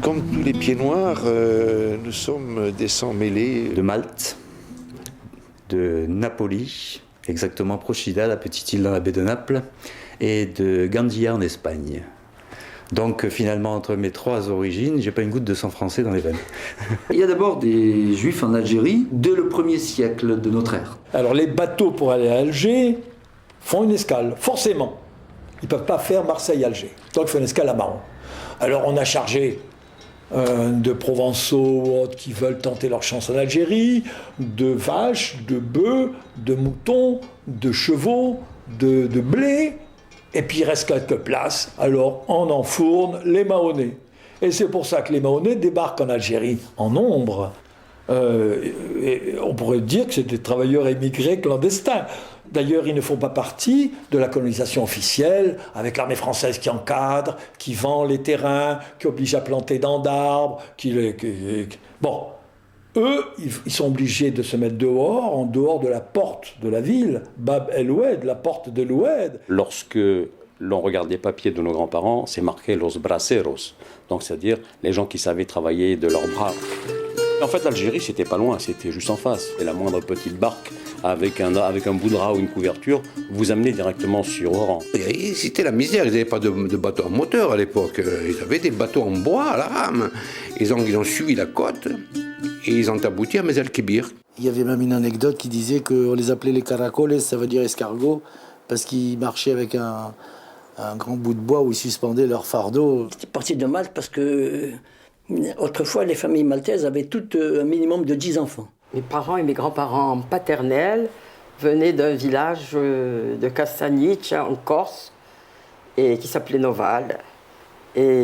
Comme tous les pieds noirs, nous sommes des sangs mêlés. De Malte, de Napoli, exactement Procida, la petite île dans la baie de Naples, et de Gandia en Espagne. Donc finalement, entre mes trois origines, j'ai pas une goutte de sang français dans les veines. Il y a d'abord des Juifs en Algérie dès le 1er siècle de notre ère. Alors les bateaux pour aller à Alger font une escale, forcément. Ils ne peuvent pas faire Marseille-Alger. Donc ils font une escale à Mahon. Alors on a chargé de Provençaux ou autres qui veulent tenter leur chance en Algérie, de vaches, de bœufs, de moutons, de chevaux, de blé. Et puis il reste quelques places, alors on enfourne les Mahonnais. Et c'est pour ça que les Mahonnais débarquent en Algérie en nombre. Et on pourrait dire que c'est des travailleurs émigrés clandestins. D'ailleurs, ils ne font pas partie de la colonisation officielle, avec l'armée française qui encadre, qui vend les terrains, qui oblige à planter dans d'arbres. Bon, eux, ils sont obligés de se mettre dehors, en dehors de la porte de la ville, Bab el Oued, la porte de l'Oued. Lorsque l'on regarde les papiers de nos grands-parents, c'est marqué los braceros, donc c'est-à-dire les gens qui savaient travailler de leurs bras. En fait, l'Algérie, c'était pas loin, c'était juste en face. Et la moindre petite barque avec un bout de drap ou une couverture vous amenait directement sur Oran. C'était la misère, ils n'avaient pas de bateau à moteur à l'époque. Ils avaient des bateaux en bois à la rame. Ils ont suivi la côte et ils ont abouti à Mezalkébir. Il y avait même une anecdote qui disait qu'on les appelait les caracoles, ça veut dire escargots, parce qu'ils marchaient avec un grand bout de bois où ils suspendaient leur fardeau. C'était parti de Malte parce que autrefois les familles maltaises avaient toutes un minimum de 10 enfants. Mes parents et mes grands-parents paternels venaient d'un village de Castagnic en Corse et qui s'appelait Noval. Et